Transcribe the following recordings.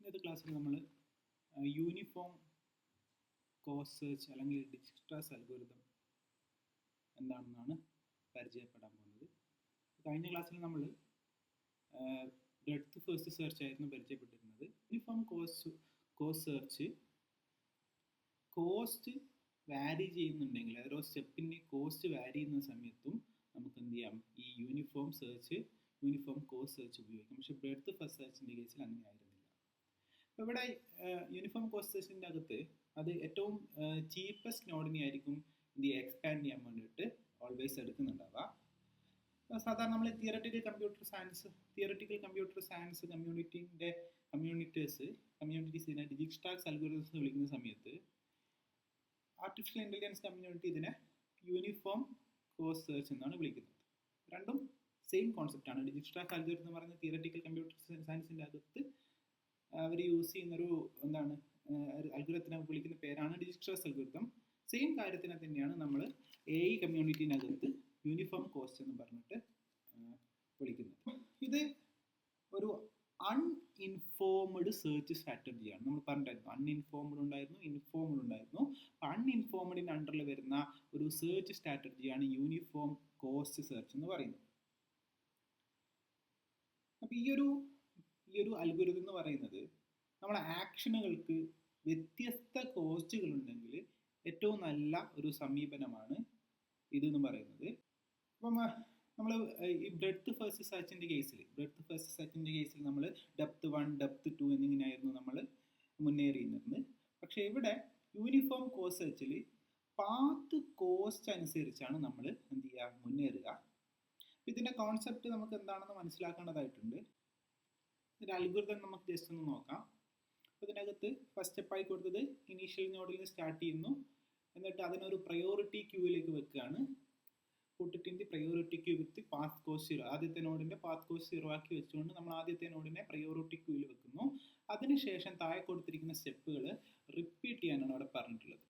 ഇന്നത്തെ ക്ലാസ്സിൽ നമ്മൾ യൂണിഫോം കോസ്റ്റ് സെർച്ച് അല്ലെങ്കിൽ ഡിജ്ക്സ്ട്രാസ് അൽഗോരിതം എന്താണെന്നാണ് പരിചയപ്പെടാൻ പോകുന്നത്. കഴിഞ്ഞ ക്ലാസ്സിൽ നമ്മൾ ബ്രെഡ്ത്ത് ഫസ്റ്റ് സെർച്ച് ആയിരുന്നു പരിചയപ്പെട്ടിരുന്നത്. യൂണിഫോം കോസ്റ്റ് സെർച്ച് കോസ്റ്റ് വാരി ചെയ്യുന്നുണ്ടെങ്കിൽ ഓരോ സ്റ്റെപ്പിൻ്റെ കോസ്റ്റ് വാരി ചെയ്യുന്ന സമയത്തും നമുക്ക് എന്ത് ചെയ്യാം, ഈ യൂണിഫോം കോസ്റ്റ് സെർച്ച് ഉപയോഗിക്കാം. പക്ഷേ ബ്രെഡ്ത്ത് ഫസ്റ്റ് സെർച്ചിൻ്റെ കേസിൽ അങ്ങനെ ആയിരുന്നില്ല. അപ്പോൾ ഇവിടെ യൂണിഫോം കോസ്റ്റ് സെർച്ചിൻ്റെ അകത്ത് അത് ഏറ്റവും ചീപ്പസ്റ്റ് നോഡിനെ ആയിരിക്കും എന്ത് എക്സ്പാൻഡ് ചെയ്യാൻ വേണ്ടിയിട്ട് ഓൾവേസ് എടുക്കുന്നുണ്ടാവുക. സാധാരണ നമ്മൾ തിയററ്റിക്കൽ കമ്പ്യൂട്ടർ സയൻസ് കമ്മ്യൂണിറ്റീസ് ഇതിനെ ഡിജ്ക്സ്ട്രാസ് അൽഗോരിതംസ് എന്ന് വിളിക്കുന്ന സമയത്ത് ആർട്ടിഫിഷ്യൽ ഇൻ്റലിജൻസ് കമ്മ്യൂണിറ്റി ഇതിനെ യൂണിഫോം കോസ്റ്റ് സെർച്ച് എന്നാണ് വിളിക്കുന്നത്. രണ്ടും സെയിം കോൺസെപ്റ്റാണ്. ഡിജ്ക്സ്ട്രാസ് അൽഗോരിതം എന്ന് പറയുന്ന തിയററ്റിക്കൽ കമ്പ്യൂട്ടർ സയൻസിൻ്റെ അകത്ത് അവർ യൂസ് ചെയ്യുന്നൊരു അൽഗോരിതത്തിനെ വിളിക്കുന്ന പേരാണ് ഡിജ്ക്സ്ട്രാസ് അൽഗോരിതം. സെയിം കാര്യത്തിനെ തന്നെയാണ് നമ്മൾ AI കമ്മ്യൂണിറ്റിനകത്ത് യൂണിഫോം കോസ്റ്റ് എന്ന് പറഞ്ഞിട്ട് വിളിക്കുന്നത്. ഇത് ഒരു അൺഇൻഫോംഡ് സെർച്ച് സ്ട്രാറ്റജിയാണ്. നമ്മൾ പറഞ്ഞിട്ടായിരുന്നു അൺഇൻഫോംഡ് ഉണ്ടായിരുന്നു, ഇൻഫോംഡ് ഉണ്ടായിരുന്നു. അൺഇൻഫോംഡിൻ്റെ അണ്ടറിൽ വരുന്ന ഒരു സെർച്ച് സ്ട്രാറ്റജിയാണ് യൂണിഫോം കോസ്റ്റ് സെർച്ച് എന്ന് പറയുന്നത്. അപ്പോൾ ഈ ഒരു അൽഗോരിതം എന്ന് പറയുന്നത് നമ്മളെ ആക്ഷനുകൾക്ക് വ്യത്യസ്ത കോസ്റ്റുകൾ ഉണ്ടെങ്കിൽ ഏറ്റവും നല്ല ഒരു സമീപനമാണ് ഇതെന്ന് പറയുന്നത്. അപ്പം നമ്മൾ ഈ ബ്രെഡ്ത്ത് ഫസ്റ്റ് സെർച്ചിൻ്റെ കേസിൽ നമ്മൾ ഡെപ്ത് 1 ഡെപ്ത് 2 എന്നിങ്ങനെയായിരുന്നു നമ്മൾ മുന്നേറിയിരുന്നത്. പക്ഷേ ഇവിടെ യൂണിഫോം കോസ്റ്റ് സെർച്ചിൽ പാത്ത് കോസ്റ്റ് അനുസരിച്ചാണ് നമ്മൾ എന്ത് ചെയ്യുക, മുന്നേറുക. ഇതിൻ്റെ കോൺസെപ്റ്റ് നമുക്ക് എന്താണെന്ന് മനസ്സിലാക്കേണ്ടതായിട്ടുണ്ട്. ഇതിൻ്റെ അൽഗോരിതം നമുക്ക് ജസ്റ്റ് ഒന്ന് നോക്കാം. അപ്പോൾ ഇതിനകത്ത് ഫസ്റ്റ് സ്റ്റെപ്പായി കൊടുത്തത് ഇനീഷ്യൽ നോഡിൽ നിന്ന് സ്റ്റാർട്ട് ചെയ്യുന്നു, എന്നിട്ട് അതിനൊരു പ്രയോറിറ്റി ക്യൂവിലേക്ക് വെക്കുകയാണ്. പുട്ടിൻ്റെ പ്രയോറിറ്റി ക്യൂ വിത്ത് പാത്ത് കോസ്റ്റ് 0, ആദ്യത്തെ നോഡിൻ്റെ പാത്ത് കോസ്റ്റ് 0 ആക്കി വെച്ചുകൊണ്ട് നമ്മൾ ആദ്യത്തെ നോഡിനെ പ്രയോറിറ്റി ക്യൂവിൽ വെക്കുന്നു. അതിനുശേഷം താഴെ കൊടുത്തിരിക്കുന്ന സ്റ്റെപ്പുകൾ റിപ്പീറ്റ് ചെയ്യാനാണ് അവിടെ പറഞ്ഞിട്ടുള്ളത്.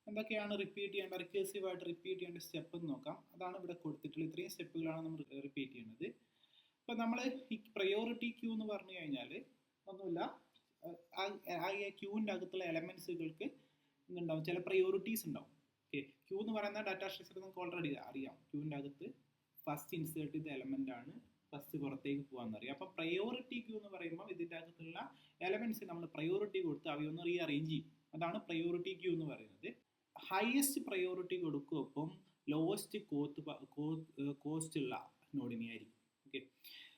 എന്തൊക്കെയാണ് റിക്കേഴ്സീവായിട്ട് റിപ്പീറ്റ് ചെയ്യേണ്ട സ്റ്റെപ്പ് എന്ന് നോക്കാം. അതാണ് ഇവിടെ കൊടുത്തിട്ടുള്ളത്. ഇത്രയും സ്റ്റെപ്പുകളാണ് നമ്മൾ റിപ്പീറ്റ് ചെയ്യുന്നത്. ഇപ്പം നമ്മൾ ഈ പ്രയോറിറ്റി ക്യൂ എന്ന് പറഞ്ഞു കഴിഞ്ഞാൽ ഒന്നുമില്ല, ആ ക്യൂവിൻ്റെ അകത്തുള്ള എലമെൻസുകൾക്ക് എന്തുണ്ടാവും, ചില പ്രയോറിറ്റീസ് ഉണ്ടാവും. ഓക്കെ, ക്യൂ എന്ന് പറയുന്ന ഡാറ്റാ സ്ട്രക്ചർ നമുക്ക് ഓൾറെഡി അറിയാം. ക്യൂവിൻ്റെ അകത്ത് ഫസ്റ്റ് ഇൻസേർട്ട് ചെയ്ത എലമെൻ്റ് ആണ് ഫസ്റ്റ് പുറത്തേക്ക് പോകാമെന്ന് അറിയാം. അപ്പോൾ പ്രയോറിറ്റി ക്യൂ എന്ന് പറയുമ്പോൾ ഇതിൻ്റെ അകത്തുള്ള എലമെൻറ്റ്സ് നമ്മൾ പ്രയോറിറ്റി കൊടുത്ത് അവയൊന്ന് റീഅറേഞ്ച് ചെയ്യും. അതാണ് പ്രയോറിറ്റി ക്യൂ എന്ന് പറയുന്നത്. ഹയസ്റ്റ് പ്രയോറിറ്റി കൊടുക്കും, ഒപ്പം ലോവസ്റ്റ് കോസ്റ്റ് ഉള്ള നോഡിനെ ആയിരിക്കും. ഓക്കെ,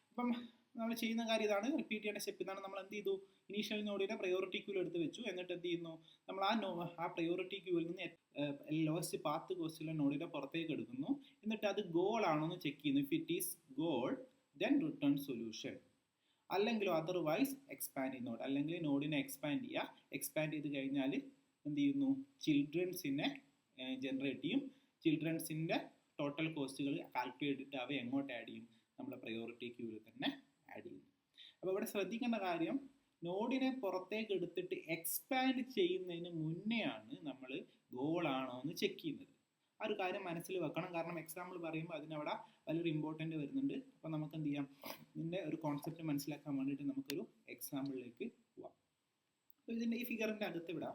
അപ്പം നമ്മൾ ചെയ്യുന്ന കാര്യം ഇതാണ്, റിപ്പീറ്റ് ചെയ്യേണ്ട സ്റ്റെപ്പ് ഇതാണ്. നമ്മൾ എന്ത് ചെയ്തു, ഇനീഷ്യൽ നോഡിനെ പ്രയോറിറ്റി ക്യൂവിൽ എടുത്ത് വെച്ചു. എന്നിട്ട് എന്ത് ചെയ്യുന്നു, നമ്മൾ ആ പ്രയോറിറ്റി ക്യൂവിൽ നിന്ന് ലോവസ്റ്റ് പാത്ത് കോസ്റ്റുള്ള നോഡിനെ പുറത്തേക്ക് എടുക്കുന്നു. എന്നിട്ട് അത് ഗോൾ ആണോ എന്ന് ചെക്ക് ചെയ്യുന്നു. If it is goal then return solution. അല്ലെങ്കിലോ അതർവൈസ് എക്സ്പാൻഡ് ചെയ്യുന്ന നോഡ്, അല്ലെങ്കിൽ നോഡിനെ എക്സ്പാൻഡ് ചെയ്യുക. എക്സ്പാൻഡ് ചെയ്ത് കഴിഞ്ഞാൽ എന്ത് ചെയ്യുന്നു, ചിൽഡ്രൻസിനെ ജനറേറ്റ് ചെയ്യും. ചിൽഡ്രൻസിൻ്റെ ടോട്ടൽ കോസ്റ്റുകൾ കാൽക്കുലേറ്റ് ചെയ്തിട്ട് അവ എങ്ങോട്ട് ആഡ് ചെയ്യും, നമ്മളെ പ്രയോറിറ്റി ക്യൂവിൽ തന്നെ ആഡ് ചെയ്യുന്നു. അപ്പോൾ ഇവിടെ ശ്രദ്ധിക്കേണ്ട കാര്യം, നോഡിനെ പുറത്തേക്ക് എടുത്തിട്ട് എക്സ്പാൻഡ് ചെയ്യുന്നതിന് മുന്നെയാണ് നമ്മൾ ഗോളാണോ എന്ന് ചെക്ക് ചെയ്യുന്നത്. ആ ഒരു കാര്യം മനസ്സിൽ വെക്കണം. കാരണം എക്സാമ്പിൾ പറയുമ്പോൾ അതിനവിടെ വലിയൊരു ഇമ്പോർട്ടൻ്റ് വരുന്നുണ്ട്. അപ്പോൾ നമുക്ക് എന്ത് ചെയ്യാം, ഇതിൻ്റെ ഒരു കോൺസെപ്റ്റ് മനസ്സിലാക്കാൻ വേണ്ടിയിട്ട് നമുക്കൊരു എക്സാമ്പിളിലേക്ക് പോവാം. അപ്പോൾ ഇതിൻ്റെ ഈ ഫിഗറിൻ്റെ അകത്ത് ഇവിടെ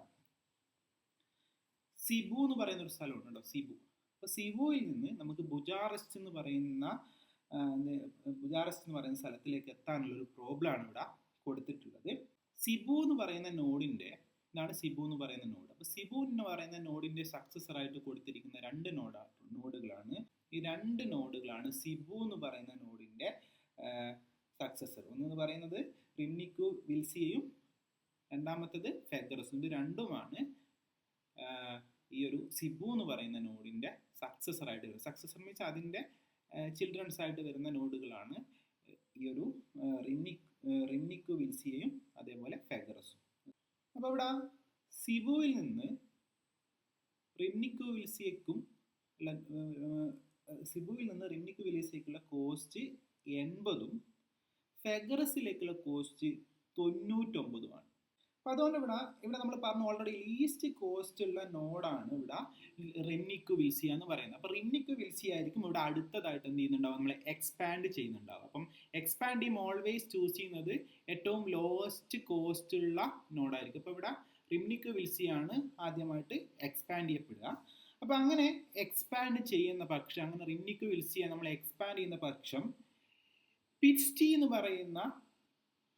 സിബു എന്ന് പറയുന്ന ഒരു സ്ഥലമുണ്ട് കേട്ടോ, സിബു. അപ്പോൾ സിബുവിൽ നിന്ന് നമുക്ക് ബുജാറസ്റ്റ് എന്ന് പറയുന്ന സ്ഥലത്തിലേക്ക് എത്താനുള്ളൊരു പ്രോബ്ലമാണ് ഇവിടെ കൊടുത്തിട്ടുള്ളത്. സിബു എന്ന് പറയുന്ന നോഡിൻ്റെ, ഇതാണ് സിബു എന്ന് പറയുന്ന നോഡ്. അപ്പോൾ സിബു എന്ന് പറയുന്ന നോഡിൻ്റെ സക്സസറായിട്ട് കൊടുത്തിരിക്കുന്ന രണ്ട് നോഡുകളാണ്. ഈ രണ്ട് നോഡുകളാണ് സിബു എന്ന് പറയുന്ന നോഡിൻ്റെ സക്സസർ. ഒന്നെന്ന് പറയുന്നത് റിംനിക്കു വിൽസിയയും രണ്ടാമത്തത് ഫെഗറസും. ഇത് രണ്ടുമാണ് ഈ ഒരു സിബു എന്ന് പറയുന്ന നോഡിൻ്റെ സക്സസറായിട്ട് വരുന്നത്. സക്സസർ മീൻസ് അതിൻ്റെ ചിൽഡ്രൻസ് ആയിട്ട് വരുന്ന നോഡുകളാണ് ഈ ഒരു റിംനിക്കു വിൽസിയയും അതേപോലെ ഫെഗറസും. അപ്പോൾ ഇവിടെ സിബുവിൽ നിന്ന് റിംനിക്കു വിൽസിയക്കുള്ള കോസ്റ്റ് 80ഉം ഫെഗറസിലേക്കുള്ള കോസ്റ്റ് 99ഉമാണ്. അപ്പോൾ അതുകൊണ്ട് ഇവിടെ നമ്മൾ പറഞ്ഞു ഓൾറെഡി ലീസ്റ്റ് കോസ്റ്റ് ഉള്ള നോഡാണ് ഇവിടെ റിംനിക് വിൽസിയ എന്ന് പറയുന്നത്. അപ്പോൾ റിംനിക് വിൽസിയ ആയിരിക്കും ഇവിടെ അടുത്തതായിട്ട് എന്ത് ചെയ്യുന്നുണ്ടാവും, നമ്മൾ എക്സ്പാൻഡ് ചെയ്യുന്നുണ്ടാവും. അപ്പം എക്സ്പാൻഡ് ചെയ്യും ഓൾവേസ് ചൂസ് ചെയ്യുന്നത് ഏറ്റവും ലോവസ്റ്റ് കോസ്റ്റ് ഉള്ള നോഡായിരിക്കും. അപ്പോൾ ഇവിടെ റിംനിക് വിൽസിയാണ് ആദ്യമായിട്ട് എക്സ്പാൻഡ് ചെയ്യപ്പെടുക. അപ്പോൾ അങ്ങനെ എക്സ്പാൻഡ് ചെയ്യുന്ന പക്ഷം, അങ്ങനെ റിംനിക് വിൽസിയ നമ്മൾ എക്സ്പാൻഡ് ചെയ്യുന്ന പക്ഷം പിറ്റ്സ്റ്റി എന്ന് പറയുന്ന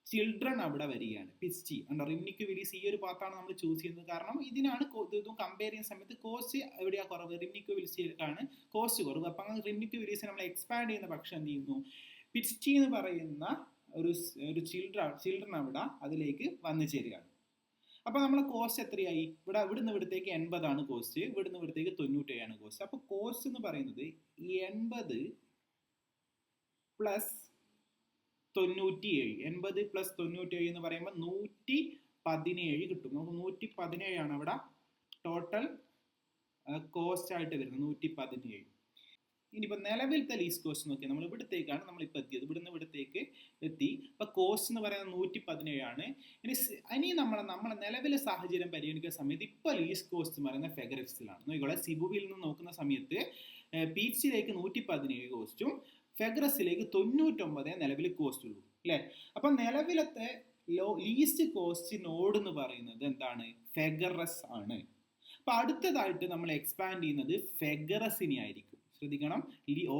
ചിൽഡ്രൻ അവിടെ വരികയാണ്. പിറ്റ്സ്റ്റി അണ്ടോ റിംനിക് വിൽസിയ ഈ ഒരു പാത്താണ് നമ്മൾ ചൂസ് ചെയ്യുന്നത്. കാരണം ഇതിനാണ് ഇതും കമ്പയർ ചെയ്യുന്ന സമയത്ത് കോസ്റ്റ് എവിടെയാണ് കുറവ്, റിംനിക് വിൽസിയക്കാണ് കോസ്റ്റ് കുറവ്. അപ്പം അങ്ങനെ റിംനിക് വിൽസിയ നമ്മൾ എക്സ്പാൻഡ് ചെയ്യുന്ന പക്ഷം എന്ത് ചെയ്യുന്നു, പിറ്റ്സ്റ്റി എന്ന് പറയുന്ന ഒരു ചിൽഡ്രൻ അവിടെ അതിലേക്ക് വന്നു ചേരുകയാണ്. അപ്പോൾ നമ്മളെ കോസ്റ്റ് എത്രയായി, ഇവിടുന്ന് ഇവിടത്തേക്ക് 80 കോസ്റ്റ്, ഇവിടുന്ന് ഇവിടത്തേക്ക് 97 കോസ്റ്റ്. അപ്പോൾ കോസ്റ്റ് എന്ന് പറയുന്നത് 80 പ്ലസ് 97, 80 പ്ലസ് 97 എന്ന് പറയുമ്പോൾ 117 കിട്ടും. നമുക്ക് 117 അവിടെ ടോട്ടൽ കോസ്റ്റ് ആയിട്ട് വരുന്നത്, 117. ഇനിയിപ്പോൾ നിലവിലത്തെ ലീസ്റ്റ് കോസ്റ്റ് നോക്കിയാൽ നമ്മൾ ഇവിടത്തേക്കാണ് നമ്മളിപ്പോൾ എത്തിയത്, ഇവിടത്തേക്ക് എത്തി. അപ്പോൾ കോസ്റ്റ് എന്ന് പറയുന്നത് 117. ഇനി നമ്മളെ നിലവിലെ സാഹചര്യം പരിഗണിക്കുന്ന സമയത്ത് ഇപ്പോൾ ലീസ്റ്റ് കോസ്റ്റ് എന്ന് പറയുന്നത് ഫെഗറിക്സിലാണ്. നോക്കിക്കോളെ, സിബുവിൽ നിന്ന് നോക്കുന്ന സമയത്ത് പീച്ചിലേക്ക് 117 കോസ്റ്റും ഫെഗ്രസിലേക്ക് 99 നിലവിൽ കോസ്റ്റ് ഉള്ളൂ അല്ലേ. അപ്പം നിലവിലത്തെ ലീസ്റ്റ് കോസ്റ്റ് നോഡ് എന്ന് പറയുന്നത് എന്താണ്, ഫെഗറസ് ആണ്. അപ്പം അടുത്തതായിട്ട് നമ്മൾ എക്സ്പാൻഡ് ചെയ്യുന്നത് ഫെഗറസിനെ ആയിരിക്കും. ശ്രദ്ധിക്കണം,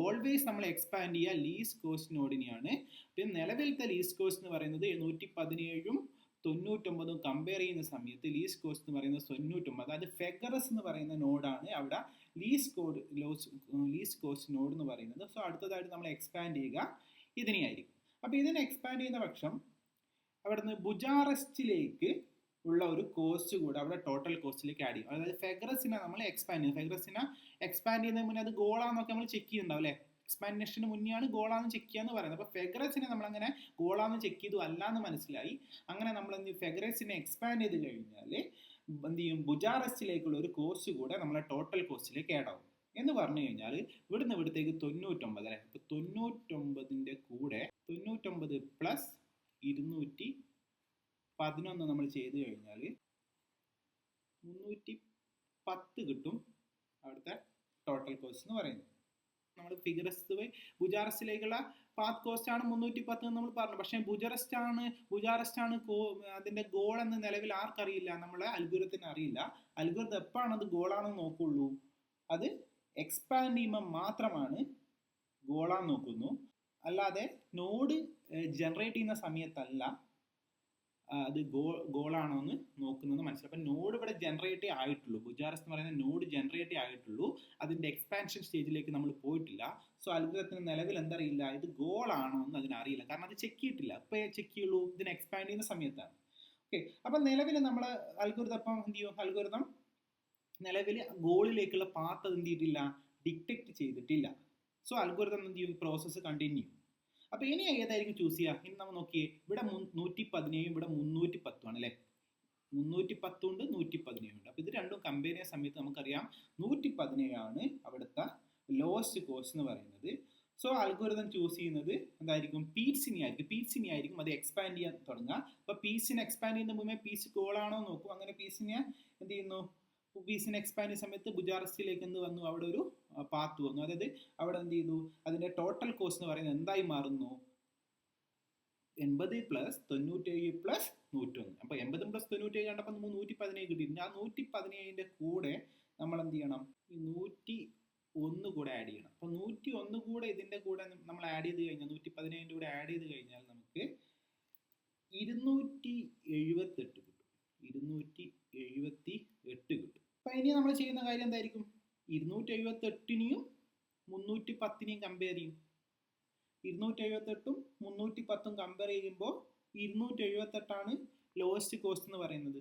ഓൾവേസ് നമ്മൾ എക്സ്പാൻഡ് ചെയ്യുക ലീസ്റ്റ് കോസ്റ്റ് നോഡിനെയാണ്. പിന്നെ നിലവിലത്തെ ലീസ്റ്റ് കോസ്റ്റ് എന്ന് പറയുന്നത് 117ഉം 99 കമ്പയർ ചെയ്യുന്ന സമയത്ത് ലീസ്റ്റ് കോസ്റ്റ് എന്ന് പറയുന്നത് 99. അതായത് ഫെഗറസ് എന്ന് പറയുന്ന നോഡാണ് അവിടെ ലീസ്റ്റ് കോസ്റ്റ് നോഡ് എന്ന് പറയുന്നത്. സോ അടുത്തതായിട്ട് നമ്മൾ എക്സ്പാൻഡ് ചെയ്യുക ഇതിനെയായിരിക്കും. അപ്പോൾ ഇതിനെ എക്സ്പാൻഡ് ചെയ്യുന്ന പക്ഷം അവിടുന്ന് ബുജാറസ്റ്റിലേക്ക് ഉള്ള ഒരു കോസ്റ്റ് കൂടെ അവിടെ ടോട്ടൽ കോസ്റ്റിലേക്ക് ആഡ് ചെയ്യും. അതായത് ഫെഗറസിനെ നമ്മൾ എക്സ്പാൻഡ് ചെയ്യും. ഫെഗറസിനെ എക്സ്പാൻഡ് ചെയ്യുന്നതിന് മുന്നേ അത് ഗോളാന്നൊക്കെ നമ്മൾ ചെക്ക് ചെയ്യുന്നുണ്ടാവും അല്ലേ. എക്സ്പാൻഷന് മുന്നെയാണ് ഗോളാന്ന് ചെക്ക് ചെയ്യാന്ന് പറയുന്നത്. അപ്പോൾ ഫെഗറസിനെ നമ്മളങ്ങനെ ഗോളാന്ന് ചെക്ക് ചെയ്തു അല്ലാന്ന് മനസ്സിലായി. അങ്ങനെ നമ്മൾ ഫെഗറസിനെ എക്സ്പാൻഡ് ചെയ്ത് കഴിഞ്ഞാൽ എന്ത് ചെയ്യും, ബുജാറസ്റ്റിലേക്കുള്ള ഒരു കോസ്റ്റ് കൂടെ നമ്മളെ ടോട്ടൽ കോസ്റ്റിലേക്ക് ആഡ് ആവും. എന്ന് പറഞ്ഞു കഴിഞ്ഞാൽ ഇവിടുന്ന് ഇവിടത്തേക്ക് 99 അല്ലേ. അപ്പോൾ 99ന്റെ കൂടെ 99 പ്ലസ് 211 നമ്മൾ ചെയ്ത് കഴിഞ്ഞാൽ 310 കിട്ടും അവിടുത്തെ ടോട്ടൽ കോസ്റ്റ് എന്ന് പറയുന്നത്. നമ്മൾ ഫിഗറസ് ബുജാറസ്റ്റിലേക്കുള്ള പാത്ത് കോസ്റ്റ് ആണ് 310 എന്ന് നമ്മൾ പറഞ്ഞു. പക്ഷേ ബുജാറസ്റ്റ് ആണ് അതിന്റെ ഗോൾ എന്ന് നിലവിൽ ആർക്കറിയില്ല, നമ്മളെ അൽഗോരിതത്തിന് അറിയില്ല. അൽഗോരിതം എപ്പോഴാണ് അത് ഗോളാണെന്ന് നോക്കുള്ളൂ, അത് എക്സ്പാൻഡ് ചെയ്യുമ്പോൾ മാത്രമാണ് ഗോളാന്ന് നോക്കുന്നു. അല്ലാതെ നോഡ് ജനറേറ്റ് ചെയ്യുന്ന സമയത്തല്ല അത് ഗോളാണോ എന്ന് നോക്കുന്നത് മനസ്സിലായി. അപ്പം നോഡ് ഇവിടെ ജനറേറ്റേ ആയിട്ടുള്ളൂ, ബുജാറസ് എന്ന് പറയുന്ന നോഡ് ജനറേറ്റേ ആയിട്ടുള്ളൂ, അതിൻ്റെ എക്സ്പാൻഷൻ സ്റ്റേജിലേക്ക് നമ്മൾ പോയിട്ടില്ല. സോ അൽഗോരിതത്തിന് നിലവിൽ എന്തറിയില്ല, ഇത് ഗോളാണോ എന്ന് അതിനറിയില്ല, കാരണം അത് ചെക്ക് ചെയ്തിട്ടില്ല. ഇപ്പോൾ ചെക്ക് ചെയ്യുള്ളൂ ഇതിനെ എക്സ്പാൻഡ് ചെയ്യുന്ന സമയത്താണ്. ഓക്കെ, അപ്പം നിലവിൽ നമ്മൾ അൽഗോരിതം അപ്പം എന്ത് ചെയ്യും, അൽഗോരിതം നിലവിൽ ഗോളിലേക്കുള്ള പാത്ത് എന്ത് ചെയ്തിട്ടില്ല, ഡിറ്റക്ട് ചെയ്തിട്ടില്ല. സോ അൽഗോരിതം എന്ത് ചെയ്യും, പ്രോസസ്സ് കണ്ടിന്യൂ. അപ്പോൾ ഇനി ഏതായിരിക്കും ചൂസ് ചെയ്യുക, ഇനി നമ്മൾ നോക്കിയേ, ഇവിടെ 117 ഇവിടെ 310 ആണ് അല്ലേ. 310 ഉണ്ട് 117 ഉണ്ട്. അപ്പോൾ ഇത് രണ്ടും കമ്പയർ ചെയ്യുന്ന സമയത്ത് നമുക്കറിയാം 117 ആണ് അവിടുത്തെ ലോവസ്റ്റ് കോസ്റ്റ് എന്ന് പറയുന്നത്. സോ അൽഗോരിതം ചൂസ് ചെയ്യുന്നത് എന്തായിരിക്കും, പീറ്റ്സിനെ ആയിരിക്കും അത് എക്സ്പാൻഡ് ചെയ്യാൻ തുടങ്ങുക. അപ്പോൾ പീസിനെ എക്സ്പാൻഡ് ചെയ്യുന്ന മുമ്പേ പീസ് ഗോളാണോ നോക്കും. അങ്ങനെ പീസിനെ എന്ത് ചെയ്യുന്നു, പീസിനെ എക്സ്പാൻഡ് ചെയ്യുന്ന സമയത്ത് ബുജാറസ്റ്റിലേക്ക് എന്ത് വന്നു, അവിടെ ഒരു പാത്ത് വന്നു. അതായത് അവിടെ എന്ത് ചെയ്തു, അതിന്റെ ടോട്ടൽ കോസ്റ്റ് എന്ന് പറയുന്നത് എന്തായി മാറുന്നു, 80 പ്ലസ് 97 പ്ലസ് 101. അപ്പോൾ 80 പ്ലസ് 97 കണ്ടപ്പോൾ 117 കിട്ടിയിട്ടുണ്ട്. ആ 117ന്റെ കൂടെ നമ്മൾ എന്ത് ചെയ്യണം, ഈ 101 കൂടെ ആഡ് ചെയ്യണം. അപ്പോൾ 101 കൂടെ ഇതിന്റെ കൂടെ നമ്മൾ ആഡ് ചെയ്ത് കഴിഞ്ഞാൽ 117ന്റെ കൂടെ ആഡ് ചെയ്ത് കഴിഞ്ഞാൽ നമുക്ക് 278 കിട്ടും. 278 കിട്ടും. അപ്പം ഇനി നമ്മൾ ചെയ്യുന്ന കാര്യം എന്തായിരിക്കും, 278നെയും 310നെയും കമ്പയർ ചെയ്യും. 278ഉം 310ഉം കമ്പയർ ചെയ്യുമ്പോൾ 278ആണ് ലോവസ്റ്റ് കോസ്റ്റ് എന്ന് പറയുന്നത്.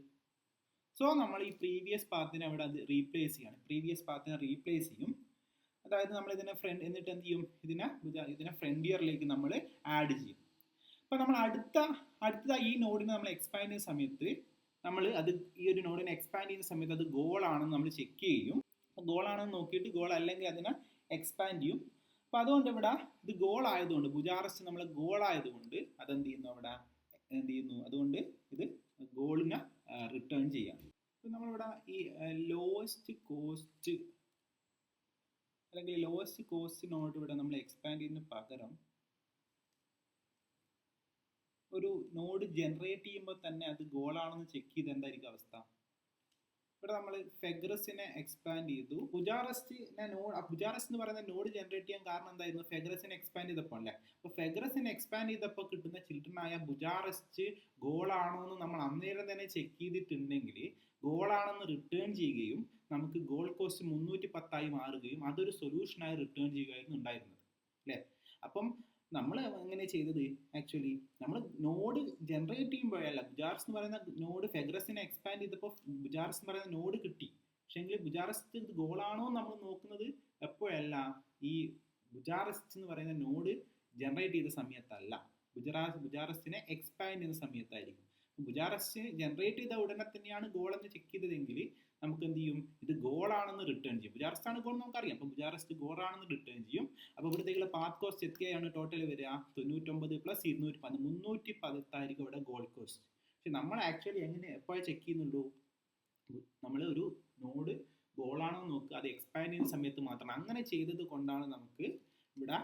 സോ നമ്മൾ ഈ പ്രീവിയസ് പാത്തിനെ അവിടെ അത് റീപ്ലേസ് ചെയ്യും. അതായത് നമ്മൾ ഇതിനെ എന്നിട്ട് എന്ത് ചെയ്യും, ഇതിനെ ഫ്രണ്ടിയറിലേക്ക് നമ്മൾ ആഡ് ചെയ്യും. അപ്പം നമ്മൾ അടുത്തതായി ഈ നോഡിനെ നമ്മൾ എക്സ്പാൻഡ് ചെയ്യുന്ന സമയത്ത് നമ്മൾ അത് ഈ ഒരു നോഡിനെ എക്സ്പാൻഡ് ചെയ്യുന്ന സമയത്ത് അത് ഗോളാണെന്ന് നമ്മൾ ചെക്ക് ചെയ്യും. ഗോളാണെന്ന് നോക്കിയിട്ട് ഗോൾ അല്ലെങ്കിൽ അതിനെ എക്സ്പാൻഡ് ചെയ്യും. അപ്പോൾ അതുകൊണ്ട് ഇവിടെ ഇത് ഗോൾ ആയതുകൊണ്ട്, ബുജാറസ്റ്റ് നമ്മൾ ഗോൾ ആയതുകൊണ്ട് അതെന്ത് ചെയ്യുന്നു, അവിടെ എന്ത് ചെയ്യുന്നു, അതുകൊണ്ട് ഇത് ഗോളിനെ ചെയ്യാം. ഇപ്പം നമ്മളിവിടെ ഈ ലോവസ്റ്റ് കോസ്റ്റ് അല്ലെങ്കിൽ ലോവസ്റ്റ് കോസ്റ്റ് നോഡ് ഇവിടെ നമ്മൾ എക്സ്പാൻഡ് ചെയ്യുന്നതിന് പകരം ഒരു നോഡ് ജനറേറ്റ് ചെയ്യുമ്പോൾ തന്നെ അത് ഗോളാണെന്ന് ചെക്ക് ചെയ്ത് എന്തായിരിക്കും അവസ്ഥ? ഇവിടെ നമ്മൾ ഫെഗ്രസിനെ എക്സ്പാൻഡ് ചെയ്തു, ബുജാറസ്റ്റിനെ ബുജാറസ്റ്റ് എന്ന് പറയുന്ന നോഡ് ജനറേറ്റ് ചെയ്യാൻ കാരണം എന്തായിരുന്നു? ഫെഗ്രസിനെ എക്സ്പാൻഡ് ചെയ്തപ്പോൾ അല്ലേ? അപ്പോൾ ഫെഗ്രസിനെ എക്സ്പാൻഡ് ചെയ്തപ്പോൾ കിട്ടുന്ന ചിൽഡ്രൻ ആയ ബുജാറസ്റ്റ് ഗോളാണോ എന്ന് നമ്മൾ അന്നേരം തന്നെ ചെക്ക് ചെയ്തിട്ടുണ്ടെങ്കിൽ ഗോളാണെന്ന് റിട്ടേൺ ചെയ്യുകയും നമുക്ക് ഗോൾ കോസ്റ്റ് 310 മാറുകയും അതൊരു സൊല്യൂഷനായി റിട്ടേൺ ചെയ്യുകയായിരുന്നു ഉണ്ടായിരുന്നത് അല്ലേ? അപ്പം നമ്മൾ എങ്ങനെ ചെയ്തത്? ആക്ച്വലി നമ്മൾ നോഡ് ജനറേറ്റ് ചെയ്യുമ്പോഴല്ല, ബുജാറസ് എന്ന് പറയുന്ന നോഡ് ഫെഗ്രസിനെ എക്സ്പാൻഡ് ചെയ്തപ്പോൾ ബുജാറസ് എന്ന് പറയുന്ന നോഡ് കിട്ടി. പക്ഷേങ്കിൽ ബുജാറസ്റ്റ് ഇത് ഗോളാണോ നമ്മൾ നോക്കുന്നത് എപ്പോഴല്ല? ഈ ബുജാറസ്റ്റ് എന്ന് പറയുന്ന നോഡ് ജനറേറ്റ് ചെയ്ത സമയത്തല്ല, ബുജാറസ്റ്റിനെ എക്സ്പാൻഡ് ചെയ്യുന്ന സമയത്തായിരിക്കും. ബുജാറസ്റ്റ് ജനറേറ്റ് ചെയ്ത ഉടനെ തന്നെയാണ് ഗോൾ എന്ന് ചെക്ക് ചെയ്തതെങ്കിൽ നമുക്ക് എന്ത് ചെയ്യും? ഇത് ഗോളാണെന്ന് റിട്ടേൺ ചെയ്യും. ബുജാറസ്റ്റ് ആണ് ഗോൾ നമുക്കറിയാം, അപ്പോൾ ബുജാറസ്റ്റ് ഗോളാണെന്ന് റിട്ടേൺ ചെയ്യും. അപ്പോൾ ഇവിടത്തേക്കുള്ള പാത്ത് കോസ്റ്റ് എത്രയാണ് ടോട്ടൽ വരിക? 99 + 210, 310 ആയിരിക്കും ഇവിടെ ഗോൾ കോസ്റ്റ്. പക്ഷെ നമ്മൾ ആക്ച്വലി എങ്ങനെ എപ്പോഴാണ് ചെക്ക് ചെയ്യുന്നുള്ളൂ? നമ്മൾ ഒരു നോഡ് ഗോളാണോ നോക്കുക, അത് എക്സ്പാൻഡ് ചെയ്യുന്ന സമയത്ത് മാത്രം. അങ്ങനെ ചെയ്തത് കൊണ്ടാണ് നമുക്ക് ഇവിടെ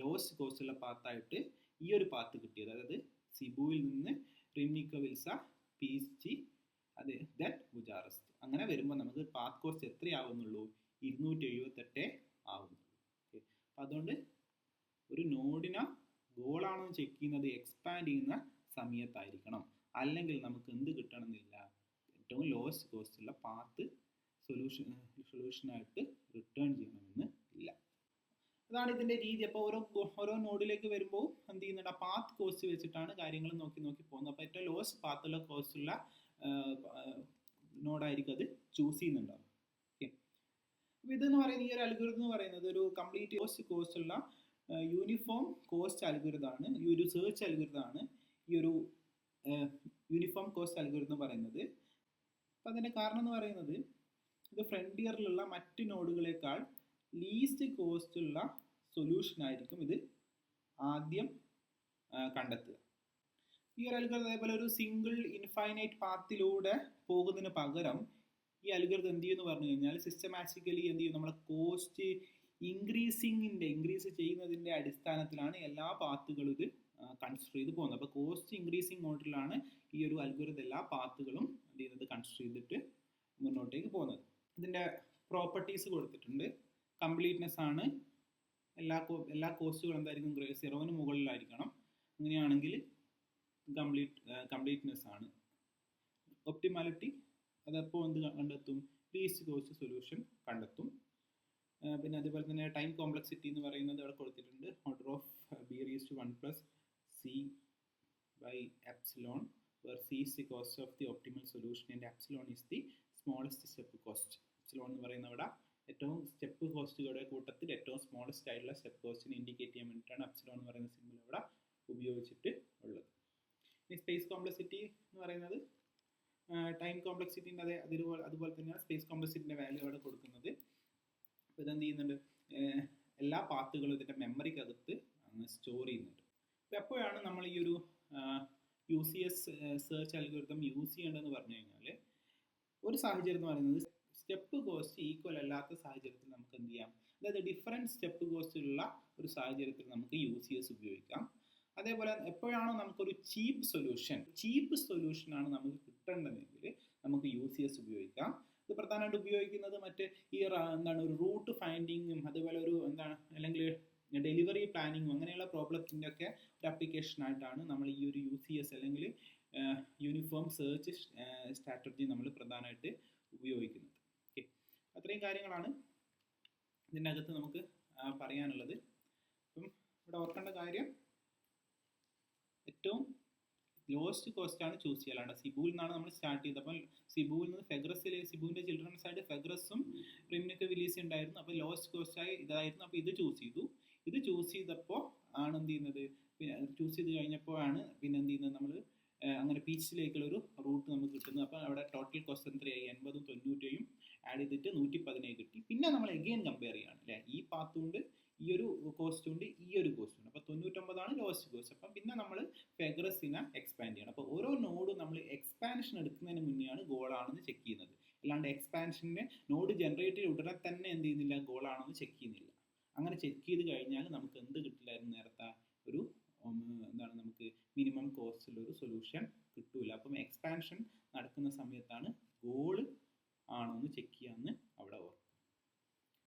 ലോവസ്റ്റ് കോസ്റ്റുള്ള പാത്തായിട്ട് ഈ ഒരു പാത്ത് കിട്ടിയത്. അതായത് സിബുവിൽ നിന്ന് റിംനിക്കോ വിൽസ പീസ്റ്റി അതെ ദെൻ ബുജാറസ്റ്റ്. അങ്ങനെ വരുമ്പോൾ നമുക്ക് പാത്ത് കോസ്റ്റ് എത്രയാവുന്നുള്ളൂ? 278 ആവുന്നുള്ളൂ. ഓക്കെ, അപ്പം അതുകൊണ്ട് ഒരു നോഡിനെ ഗോളാണെന്ന് ചെക്ക് ചെയ്യുന്നത് എക്സ്പാൻഡ് ചെയ്യുന്ന സമയത്തായിരിക്കണം. അല്ലെങ്കിൽ നമുക്ക് എന്ത് കിട്ടണമെന്നില്ല? ഏറ്റവും ലോവസ്റ്റ് കോസ്റ്റുള്ള പാത്ത് സൊല്യൂഷനായിട്ട് റിട്ടേൺ ചെയ്യണമെന്ന് ഇല്ല. അതാണ് ഇതിൻ്റെ രീതി. അപ്പോൾ ഓരോ നോഡിലേക്ക് വരുമ്പോൾ എന്ത് ചെയ്യുന്നുണ്ട്? ആ പാത്ത് കോസ്റ്റ് വെച്ചിട്ടാണ് കാര്യങ്ങൾ നോക്കി പോകുന്നത്. അപ്പോൾ ഏറ്റവും ലോവസ്റ്റ് പാത്തുള്ള കോസ്റ്റുള്ള നോഡായിരിക്കും അത് ചൂസ് ചെയ്യുന്നുണ്ടാവും. ഓക്കെ, അപ്പോൾ ഇതെന്ന് പറയുന്നത് ഈ ഒരു അൽഗോരിതം എന്ന് പറയുന്നത് ഒരു കംപ്ലീറ്റ് കോസ്റ്റ് ഉള്ള യൂണിഫോം കോസ്റ്റ് അൽഗോരിതമാണ്, ഈ ഒരു സെർച്ച് അൽഗോരിതമാണ് ഈ ഒരു യൂണിഫോം കോസ്റ്റ് അൽഗോരിതം പറയുന്നത്. അപ്പോൾ അതിൻ്റെ കാരണം എന്ന് പറയുന്നത് ഇത് ഫ്രണ്ടിയറിലുള്ള മറ്റ് നോഡുകളേക്കാൾ ലീസ്റ്റ് കോസ്റ്റ് ഉള്ള സൊല്യൂഷൻ ആയിരിക്കും ഇത് ആദ്യം കണ്ടെത്തുക. ഈ ഒരു അൽഗോരിതം അതേപോലെ ഒരു സിംഗിൾ ഇൻഫൈനൈറ്റ് പാത്തിലൂടെ പോകുന്നതിന് പകരം ഈ അൽഗോരിതം എന്ത് ചെയ്യുമെന്ന് പറഞ്ഞു കഴിഞ്ഞാൽ സിസ്റ്റമാറ്റിക്കലി എന്ത് ചെയ്യും? നമ്മളെ കോസ്റ്റ് ഇൻക്രീസ് ചെയ്യുന്നതിൻ്റെ അടിസ്ഥാനത്തിലാണ് എല്ലാ പാത്തുകളും ഇത് കൺസിഡർ ചെയ്ത് പോകുന്നത്. അപ്പോൾ കോസ്റ്റ് ഇൻക്രീസിങ് മോഡലിലാണ് ഈ ഒരു അൽഗോരിതം എല്ലാ പാത്തുകളും എന്ത് ചെയ്യുന്നത്? കൺസിഡർ ചെയ്തിട്ട് മുന്നോട്ടേക്ക് പോകുന്നത്. ഇതിൻ്റെ പ്രോപ്പർട്ടീസ് കൊടുത്തിട്ടുണ്ട്. കംപ്ലീറ്റ്നെസ് ആണ്, എല്ലാ കോസ്റ്റുകളും എന്തായിരിക്കും? 0ന് മുകളിലായിരിക്കണം. അങ്ങനെയാണെങ്കിൽ കംപ്ലീറ്റ്നെസ് ആണ്. ഒപ്റ്റിമാലിറ്റി അതപ്പോൾ എന്ത് കണ്ടെത്തും? ലീസ്റ്റ് കോസ്റ്റ് സൊല്യൂഷൻ കണ്ടെത്തും. പിന്നെ അതേപോലെ തന്നെ ടൈം കോംപ്ലക്സിറ്റി എന്ന് പറയുന്നത് അവിടെ കൊടുത്തിട്ടുണ്ട്. Order of B⁻1 + C/epsilon, where C is the cost of the optimal solution and epsilon is the smallest step cost. Epsilon എന്ന് പറയുന്ന അവിടെ ഏറ്റവും സ്റ്റെപ്പ് കോസ്റ്റുകളുടെ കൂട്ടത്തിൽ ഏറ്റവും സ്മോളസ്റ്റ് ആയിട്ടുള്ള സ്റ്റെപ്പ് കോസ്റ്റിനെ ഇൻഡിക്കേറ്റ് ചെയ്യാൻ വേണ്ടിയിട്ടാണ് എപ്സിലോൺ എന്ന് പറയുന്ന സിമ്പിൾ അവിടെ ഉപയോഗിച്ചിട്ട് ഉള്ളത്. ഇനി സ്പേസ് കോംപ്ലക്സിറ്റി എന്ന് പറയുന്നത് ടൈം കോംപ്ലക്സിറ്റിൻ്റെ അതുപോലെ തന്നെയാണ് സ്പേസ് കോംപ്ലക്സിറ്റിൻ്റെ വാല്യൂ അവിടെ കൊടുക്കുന്നത്. അപ്പോൾ ഇതെന്ത് ചെയ്യുന്നുണ്ട്? എല്ലാ പാത്തുകളും ഇതിൻ്റെ മെമ്മറിക്കകത്ത് സ്റ്റോർ ചെയ്യുന്നുണ്ട്. അപ്പോൾ എപ്പോഴാണ് നമ്മൾ ഈ ഒരു UCS സെർച്ച് അൽഗോരിതം യൂസ് ചെയ്യേണ്ടതെന്ന് പറഞ്ഞു കഴിഞ്ഞാൽ, ഒരു സാഹചര്യം എന്ന് പറയുന്നത് സ്റ്റെപ്പ് കോസ്റ്റ് ഈക്വൽ അല്ലാത്ത സാഹചര്യത്തിൽ നമുക്ക് എന്ത് ചെയ്യാം? അതായത് ഡിഫറൻറ്റ് സ്റ്റെപ്പ് കോസ്റ്റ് ഉള്ള ഒരു സാഹചര്യത്തിൽ നമുക്ക് UCS ഉപയോഗിക്കാം. അതേപോലെ എപ്പോഴാണോ നമുക്കൊരു ചീപ്പ് സൊല്യൂഷനാണ് നമുക്ക് കിട്ടേണ്ടതെങ്കിൽ നമുക്ക് UCS ഉപയോഗിക്കാം. ഇത് പ്രധാനമായിട്ട് ഉപയോഗിക്കുന്നത് മറ്റേ ഈ ഒരു റൂട്ട് ഫൈൻഡിങ്ങും അതുപോലെ അല്ലെങ്കിൽ ഡെലിവറി പ്ലാനിങ്ങും അങ്ങനെയുള്ള പ്രോബ്ലത്തിൻ്റെ ഒക്കെ ഒരു ആപ്ലിക്കേഷനായിട്ടാണ് നമ്മൾ ഈ ഒരു UCS അല്ലെങ്കിൽ യൂണിഫോം സെർച്ച് സ്ട്രാറ്റജി നമ്മൾ പ്രധാനമായിട്ട് ഉപയോഗിക്കുന്നത്. ഓക്കെ, അത്രയും കാര്യങ്ങളാണ് ഇതിൻ്റെ അകത്ത് നമുക്ക് പറയാനുള്ളത്. അപ്പം ഇവിടെ ഓർക്കേണ്ട കാര്യം, ഏറ്റവും ലോവസ്റ്റ് കോസ്റ്റ് ആണ് ചൂസ് ചെയ്യുക. അല്ലാണ്ട് സിബുവിൽ നിന്നാണ് നമ്മൾ സ്റ്റാർട്ട് ചെയ്തത്. അപ്പം സിബുവിൽ നിന്ന് സിബുവിൻ്റെ ചിൽഡ്രൻസ് ആയിട്ട് ഫെഗ്രസും റിംനിക്കോ വിലീസി ഉണ്ടായിരുന്നു. അപ്പോൾ ലോവസ്റ്റ് കോസ്റ്റ് ആയി ഇതായിരുന്നു. അപ്പോൾ ഇത് ചൂസ് ചെയ്തു. ഇത് ചൂസ് ചെയ്തപ്പോൾ ആണ് എന്ത് ചെയ്യുന്നത്? പിന്നെ ചൂസ് ചെയ്ത് കഴിഞ്ഞപ്പോഴാണ് പിന്നെ എന്ത് ചെയ്യുന്നത്? നമ്മൾ അങ്ങനെ പീച്ചിലേക്കുള്ളൊരു റൂട്ട് നമുക്ക് കിട്ടുന്നത്. അപ്പോൾ അവിടെ ടോട്ടൽ കോസ്റ്റ് എത്രയായി? 80ഉം 90ഉം ആഡ് ചെയ്തിട്ട് 117 കിട്ടി. പിന്നെ നമ്മൾ എഗെയിൻ കമ്പയർ ചെയ്യുകയാണ് അല്ലേ? ഈ പാത്ത് കൊണ്ട് ഈ ഒരു കോസ്റ്റ് ഉണ്ട്, ഈ ഒരു കോസ്റ്റ് ഉണ്ട്. അപ്പോൾ 99 ലോവസ്റ്റ് കോസ്റ്റ്. അപ്പം പിന്നെ നമ്മൾ ഫെഗ്രസിനെ എക്സ്പാൻഡ് ചെയ്യണം. അപ്പോൾ ഓരോ നോഡും നമ്മൾ എക്സ്പാൻഷൻ എടുക്കുന്നതിന് മുന്നെയാണ് ഗോളാണെന്ന് ചെക്ക് ചെയ്യുന്നത്. അല്ലാണ്ട് എക്സ്പാൻഷൻ്റെ നോഡ് ജനറേറ്റ് ചെയ്ത് ഉടനെ തന്നെ എന്ത് ചെയ്യുന്നില്ല, ഗോളാണെന്ന് ചെക്ക് ചെയ്യുന്നില്ല. അങ്ങനെ ചെക്ക് ചെയ്ത് കഴിഞ്ഞാൽ നമുക്ക് എന്ത് കിട്ടില്ലായിരുന്നു, നേരത്തെ ഒരു എന്താണ് നമുക്ക് മിനിമം കോസ്റ്റിലൊരു സൊല്യൂഷൻ കിട്ടൂല. അപ്പം എക്സ്പാൻഷൻ നടക്കുന്ന സമയത്താണ് ഗോൾ ആണോ എന്ന് ചെക്ക് ചെയ്യാമെന്ന് അവിടെ ഓർക്കുക.